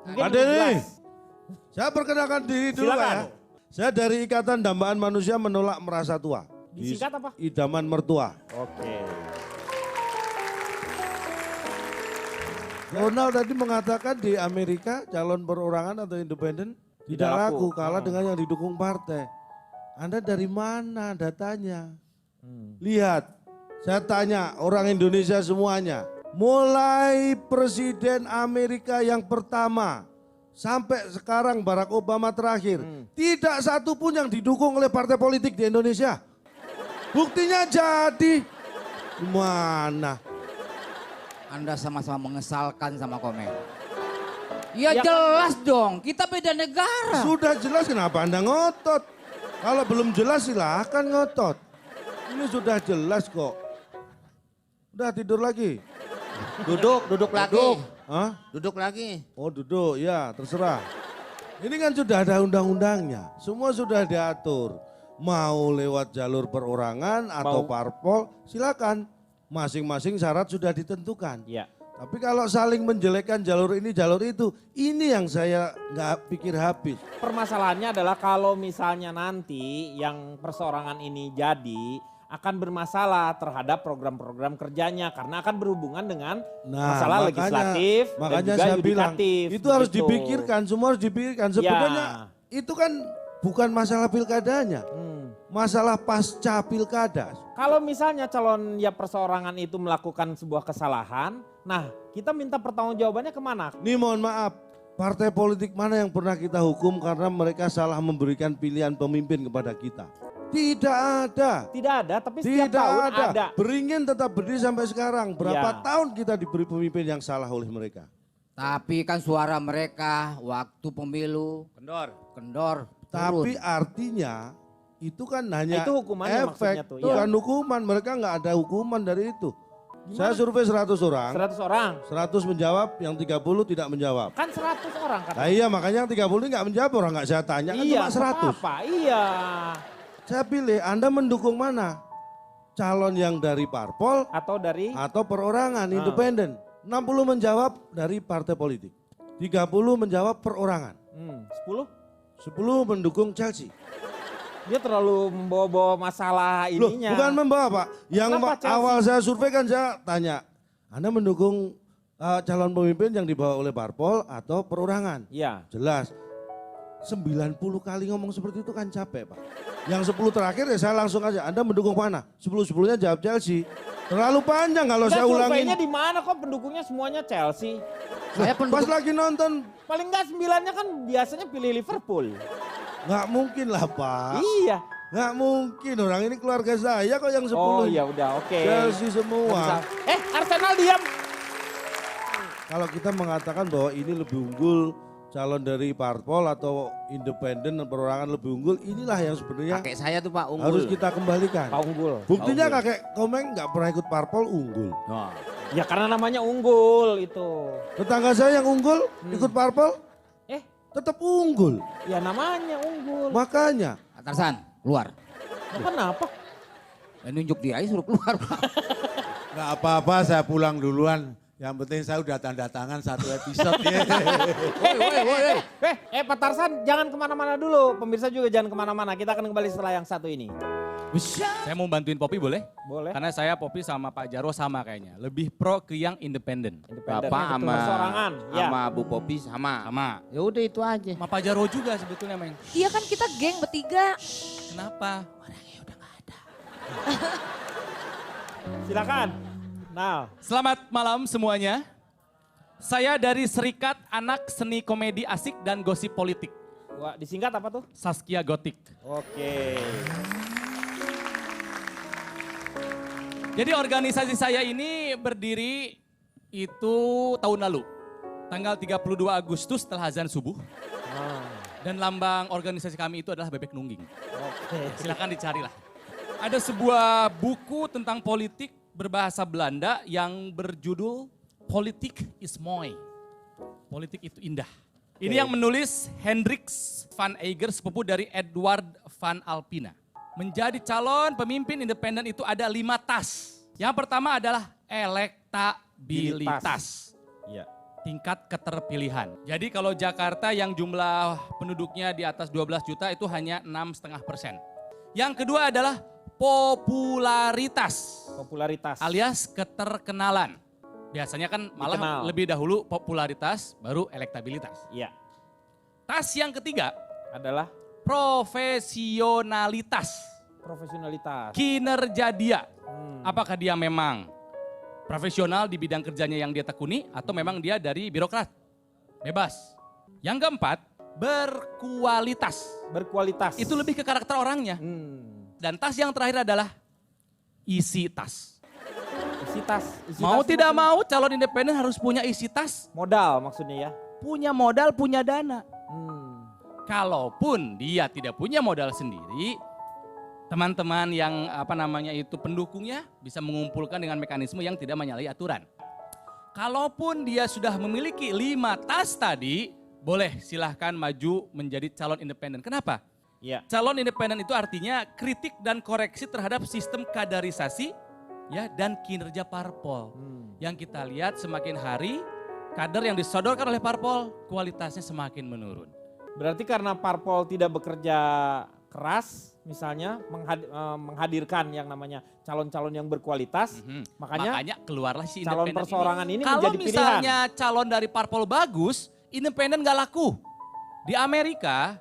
Mungkin Ada nih. jelas. Saya perkenalkan diri dulu Silakan. ya. Saya dari Ikatan Dambaan Manusia Menolak Merasa Tua. Disingkat apa? Idaman Mertua. Oke. Ronald tadi mengatakan di Amerika calon perorangan atau independen tidak laku, kalah dengan yang didukung partai. Anda dari mana datanya? Lihat, saya tanya orang Indonesia semuanya. Mulai Presiden Amerika yang pertama sampai sekarang Barack Obama terakhir. Tidak satu pun yang didukung oleh partai politik di Indonesia. Buktinya jadi. Gimana? Anda sama-sama mengesalkan sama komen. Ya jelas dong, kita beda negara. Sudah jelas kenapa Anda ngotot? Kalau belum jelas silahkan ngotot. Ini sudah jelas kok. Udah tidur lagi? Duduk lagi. Duduk. Hah? Duduk lagi. Oh duduk, ya terserah. Ini kan sudah ada undang-undangnya. Semua sudah diatur. Mau lewat jalur perorangan atau parpol silakan. Masing-masing syarat sudah ditentukan. Iya. Tapi kalau saling menjelekkan jalur ini, jalur itu, ini yang saya nggak pikir habis. Permasalahannya adalah kalau misalnya nanti yang perseorangan ini jadi akan bermasalah terhadap program-program kerjanya karena akan berhubungan dengan masalah legislatif dan makanya juga saya bilang yudikatif. itu harus dipikirkan, semua harus dipikirkan. Sebenarnya itu kan bukan masalah pilkadanya, masalah pasca pilkada. Kalau misalnya calon ya perseorangan itu melakukan sebuah kesalahan, nah kita minta pertanggungjawabannya kemana? Nih mohon maaf, partai politik mana yang pernah kita hukum karena mereka salah memberikan pilihan pemimpin kepada kita? Tidak ada. Tidak ada, tapi setiap Tidak tahun ada. ada. Beringin tetap berdiri sampai sekarang. Berapa Ya. tahun kita diberi pemimpin yang salah oleh mereka? Tapi kan suara mereka waktu pemilu kendor Tapi turun. artinya itu kan hanya Itu hukumannya efek, maksudnya tuh, bukan ya. hukuman. Mereka nggak ada hukuman dari itu. Saya survei 100 orang, 100 orang. 100 menjawab, yang 30 tidak menjawab. Kan 100 orang kan? Nah iya makanya yang 30 ini nggak menjawab, orang nggak saya tanya, kan Iya, cuma 100. apa? Iya. Saya pilih, Anda mendukung mana? Calon yang dari parpol Atau dari atau perorangan, independen. 60 menjawab dari partai politik. 30 menjawab perorangan. 10? 10 mendukung Chelsea. Dia terlalu membawa-bawa masalah Loh, ininya. bukan membawa Pak. Yang Kenapa Chelsea? awal saya survei kan saya tanya, Anda mendukung calon pemimpin yang dibawa oleh parpol atau perorangan? Iya. Jelas. 90 kali ngomong seperti itu kan capek Pak. Yang 10 terakhir ya saya langsung aja, Anda mendukung mana? 10-10-nya jawab Chelsea. Terlalu panjang kalau Enggak, saya ulangin. surveinya di mana kok pendukungnya semuanya Chelsea? Saya Pas pendukung lagi nonton, Paling enggak 9-nya kan biasanya pilih Liverpool. nggak mungkin lah Pak. Iya. Nggak mungkin, orang ini keluarga saya kok yang 10. Oh ya udah oke. Chelsea semua. Arsenal diam. Kalau kita mengatakan bahwa ini lebih unggul, calon dari parpol atau independen dan perorangan lebih unggul, inilah yang sebenarnya Kakek saya tuh Pak unggul. harus kita kembalikan. Pak unggul. Buktinya kakek Komeng nggak pernah ikut parpol unggul. Nah, Ya karena namanya unggul itu. Tetangga saya yang unggul ikut parpol Eh, tetap unggul. ya namanya unggul. Makanya Tarsan keluar. Nah, kenapa? Nunjuk dia aja suruh keluar. Nggak apa-apa, saya pulang duluan. Yang penting saya udah tanda tangan satu episode ya. Pak Tarsan jangan kemana-mana dulu. Pemirsa juga jangan kemana-mana. Kita akan kembali setelah yang satu ini. Saya mau bantuin Popi boleh? Boleh. Karena saya Popi sama Pak Jarwo sama kayaknya. Lebih pro ke yang independen. Independen. Bapak sama Perseorangan, ya. sama Bu Popi sama. Sama. Ya udah itu aja. Sama Pak Jarwo juga sebetulnya Meng. Iya kan kita geng bertiga. Kenapa? Silakan. Nah, Selamat malam semuanya. Saya dari Serikat Anak Seni Komedi Asik dan Gosip Politik. wah, disingkat apa tuh? Saskia Gotik. Oke. Jadi organisasi saya ini berdiri itu tahun lalu. Tanggal 32 Agustus setelah azan subuh. Dan lambang organisasi kami itu adalah bebek nungging. Oke. Silakan dicari lah. Ada sebuah buku tentang politik berbahasa Belanda yang berjudul Politik is Mooi. Politik itu indah. Ini yang menulis Hendrix van Eyger, sepupu dari Edward van Alpina. Menjadi calon pemimpin independen itu ada 5 tas. Yang pertama adalah elektabilitas. Iya. tingkat keterpilihan. Jadi kalau Jakarta yang jumlah penduduknya di atas 12 juta itu hanya 6,5%. Yang kedua adalah popularitas. Popularitas. Alias keterkenalan. Biasanya kan malah Dikenal. lebih dahulu popularitas baru elektabilitas. Iya. Tas yang ketiga Adalah profesionalitas. profesionalitas. Kinerja dia. Apakah dia memang profesional di bidang kerjanya yang dia tekuni atau memang dia dari birokrat? Bebas. Yang keempat, berkualitas. Berkualitas. Itu lebih ke karakter orangnya. Dan tas yang terakhir adalah isi tas. Isi tas. Isi Mau tas tidak maksudnya mau calon independen harus punya isi tas. modal maksudnya ya. Punya modal, punya dana. Hmm. Kalaupun dia tidak punya modal sendiri, teman-teman yang pendukungnya bisa mengumpulkan dengan mekanisme yang tidak menyalahi aturan. Kalaupun dia sudah memiliki 5 tas tadi, boleh silahkan maju menjadi calon independen. Kenapa? Iya. Calon independen itu artinya kritik dan koreksi terhadap sistem kaderisasi ya dan kinerja parpol. Yang kita lihat semakin hari kader yang disodorkan oleh parpol kualitasnya semakin menurun. Berarti karena parpol tidak bekerja keras, misalnya menghadirkan yang namanya calon-calon yang berkualitas, makanya keluarlah si calon independen perseorangan ini Kalau menjadi pilihan. misalnya calon dari parpol bagus, independen gak laku. Di Amerika,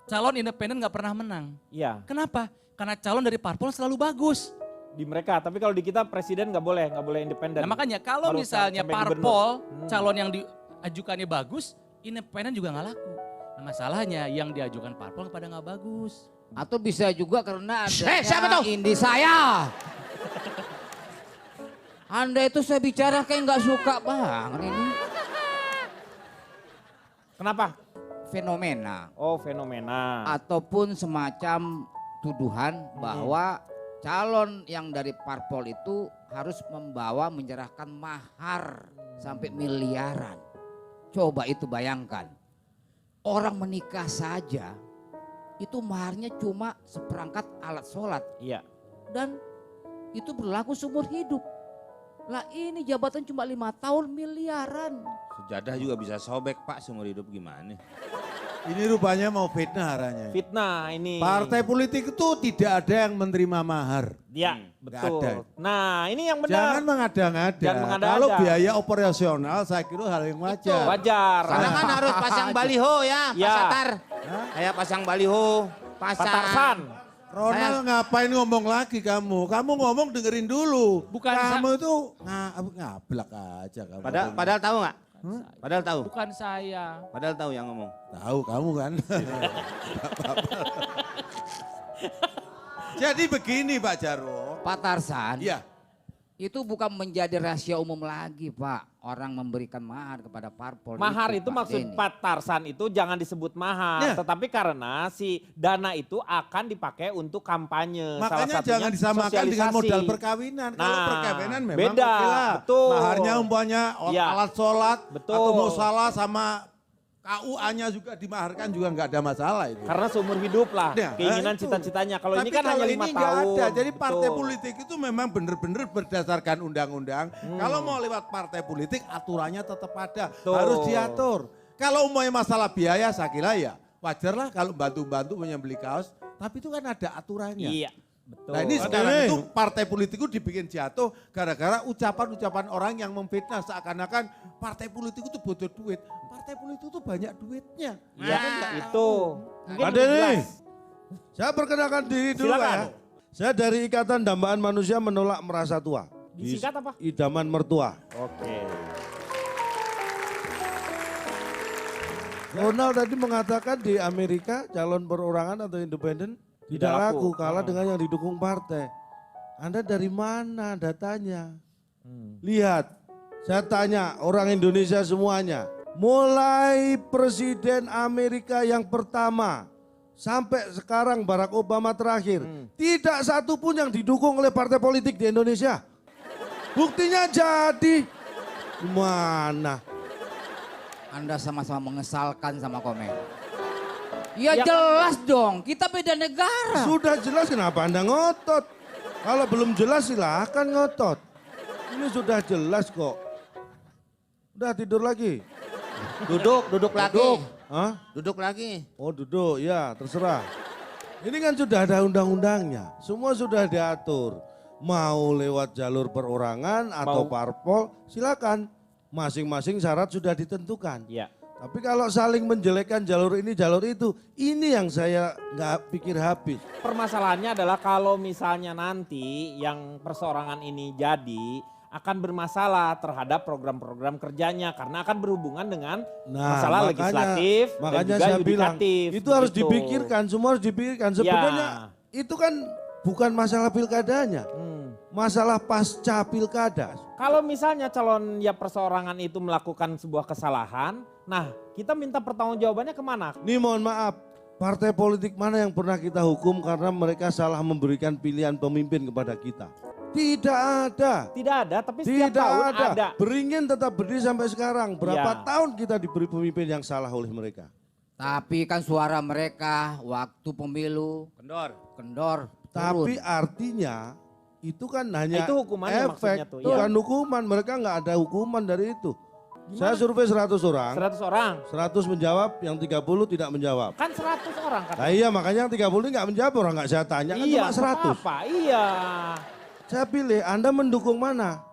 calon independen gak pernah menang. Iya, Kenapa? Karena calon dari parpol selalu bagus. di mereka. Tapi kalau di kita presiden nggak boleh independen. Nah makanya kalau Baru misalnya sampai parpol, gubernur. calon yang diajukannya bagus, independen juga gak laku. Nah, masalahnya yang diajukan parpol pada gak bagus. Atau bisa juga karena siapa adanya tuh? indi saya. Anda itu saya bicara kayak nggak suka banget ini. Kenapa? Fenomena. Oh, fenomena. Ataupun semacam tuduhan bahwa calon yang dari parpol itu harus menyerahkan mahar sampai miliaran. Coba itu bayangkan. Orang menikah saja itu maharnya cuma seperangkat alat sholat. Iya. Dan itu berlaku seumur hidup. Lah ini jabatan cuma 5 tahun miliaran. Sejadah juga bisa sobek Pak seumur hidup gimana? Ini rupanya mau fitnah arahnya. Fitnah ini. Partai politik itu tidak ada yang menerima mahar. Ya, nggak betul. ada. Nah, ini yang benar. Jangan mengada-ngada. Jangan mengada-ngada. Kalau biaya operasional saya kira hal yang wajar. Wajar. Karena kan harus pasang baliho ya, Pak Ya. Satar. Kayak pasang baliho, pasang. Patarsan. Ronald ngapain ngomong lagi kamu? Kamu ngomong dengerin dulu. Bukan kamu itu ngablak aja kamu. Padahal tahu nggak? Padahal tahu. Bukan saya. Padahal tahu yang ngomong. Tahu kamu kan. Jadi begini Pak Jarwo. Pak Tarsan, Iya. itu bukan menjadi rahasia umum lagi Pak. Orang memberikan mahar kepada parpol. Mahar itu Pak maksud Denny. Pak Tarsan itu jangan disebut mahar, Ya. tetapi karena si dana itu akan dipakai untuk kampanye. Salah Makanya satunya jangan disamakan dengan sosialisasi. modal perkawinan. Kalau Nah, perkawinan memang beda, oke lah. betul. Maharnya umpamanya Ya. alat sholat Betul. atau musalah sama KUA-nya juga dimaharkan juga nggak ada masalah itu. Karena seumur hidup lah Ya, keinginan itu. cita-citanya. Kalau ini Tapi kan hanya kalau 5 ini nggak tahun. ada. Jadi partai Betul. politik itu memang benar-benar berdasarkan undang-undang. Kalau mau lewat partai politik aturannya tetap ada. Betul. Harus diatur. Kalau umpamanya masalah biaya saya kira ya wajar lah kalau bantu-bantu punya beli kaos. Tapi itu kan ada aturannya. Iya, betul. Nah ini sekarang itu partai politik itu dibikin jatuh gara-gara ucapan-ucapan orang yang memfitnah seakan-akan partai politik itu butuh duit. Partai politik itu banyak duitnya. Iya, itu. Mungkin Pak lebih Denny, jelas. saya perkenalkan diri dulu Silakan. ya. Saya dari Ikatan Dambaan Manusia Menolak Merasa Tua. Disingkat apa? Idaman Mertua. Oke. Ronald tadi mengatakan di Amerika calon perorangan atau independen tidak laku, kalah dengan yang didukung partai. Anda dari mana datanya? Lihat, saya tanya orang Indonesia semuanya. Mulai Presiden Amerika yang pertama sampai sekarang Barack Obama terakhir. Tidak satu pun yang didukung oleh partai politik di Indonesia. Buktinya jadi mana? Anda sama-sama mengesalkan sama komen. Ya jelas dong, kita beda negara. Sudah jelas kenapa Anda ngotot? Kalau belum jelas silahkan ngotot. Ini sudah jelas kok. Udah tidur lagi. Duduk lagi. Duduk. Hah? Duduk lagi. Oh duduk, ya terserah. Ini kan sudah ada undang-undangnya. Semua sudah diatur. Mau lewat jalur perorangan atau parpol, silakan. Masing-masing syarat sudah ditentukan. Iya. Tapi kalau saling menjelekkan jalur ini, jalur itu, ini yang saya nggak pikir habis. Permasalahannya adalah kalau misalnya nanti yang perseorangan ini jadi akan bermasalah terhadap program-program kerjanya karena akan berhubungan dengan masalah legislatif dan makanya juga saya bilang yudikatif. itu harus begitu. dipikirkan, semua harus dipikirkan. Sebenarnya itu kan bukan masalah pilkadanya, masalah pasca pilkada. Kalau misalnya calon ya perseorangan itu melakukan sebuah kesalahan, nah kita minta pertanggungjawabannya kemana? Nih mohon maaf, partai politik mana yang pernah kita hukum karena mereka salah memberikan pilihan pemimpin kepada kita? Tidak ada. Tidak ada, tapi setiap Tidak tahun ada. ada. Beringin tetap berdiri sampai sekarang. Berapa Ya. tahun kita diberi pemimpin yang salah oleh mereka? Tapi kan suara mereka waktu pemilu kendor turun. Tapi artinya itu kan hanya Itu hukumannya efek, maksudnya tuh, bukan iya. hukuman. Mereka nggak ada hukuman dari itu. Saya survei 100 orang, 100 orang. 100 menjawab, yang 30 tidak menjawab. Kan 100 orang kan. Nah iya makanya yang 30 ini nggak menjawab, orang nggak saya tanya kan Iya, cuma 100. apa? Iya. Saya pilih, Anda mendukung mana?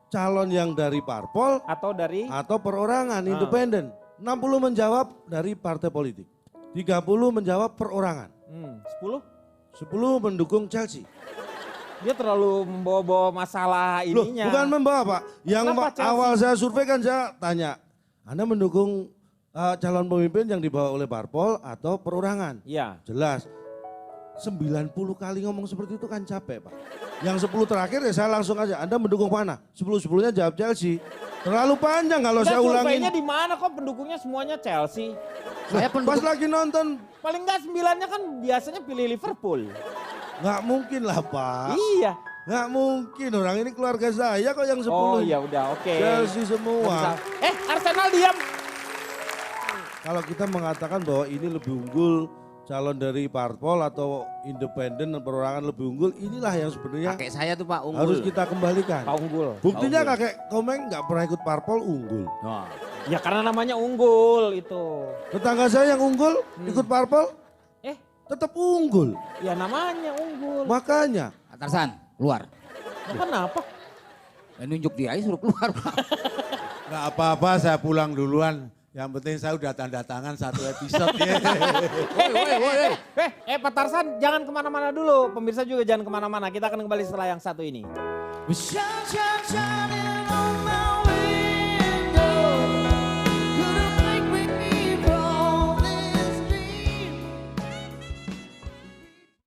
Calon yang dari parpol Atau dari atau perorangan, independen. 60 menjawab dari partai politik. 30 menjawab perorangan. 10? 10 mendukung Chelsea. Dia terlalu membawa-bawa masalah Loh, ininya. bukan membawa Pak. Yang Kenapa Chelsea? awal saya survei kan saya tanya, Anda mendukung calon pemimpin yang dibawa oleh parpol atau perorangan? Iya. Jelas. 90 kali ngomong seperti itu kan capek Pak. Yang 10 terakhir ya saya langsung aja, Anda mendukung mana? 10-10-nya jawab Chelsea. Terlalu panjang kalau saya ulangin. Surveinya di mana kok pendukungnya semuanya Chelsea? Saya Pas lagi nonton, Paling enggak 9-nya kan biasanya pilih Liverpool. nggak mungkin lah Pak. Iya. Nggak mungkin, orang ini keluarga saya kok yang 10. Oh ya udah oke. Chelsea semua. Arsenal diam. Kalau kita mengatakan bahwa ini lebih unggul, calon dari parpol atau independen dan perorangan lebih unggul, inilah yang sebenarnya Kakek saya tuh Pak unggul. harus kita kembalikan. Pak unggul. Buktinya kakek Komeng nggak pernah ikut parpol unggul. Nah, Ya karena namanya unggul itu. Tetangga saya yang unggul ikut parpol Eh, tetap unggul. ya namanya unggul. Makanya Tarsan, keluar. Kenapa? Nunjuk dia aja suruh keluar. Pak. Nggak apa-apa saya pulang duluan. Yang penting saya udah tanda tangan 1 episode ya. Pak Tarsan jangan kemana-mana dulu. Pemirsa juga jangan kemana-mana. Kita akan kembali setelah yang satu ini. We shall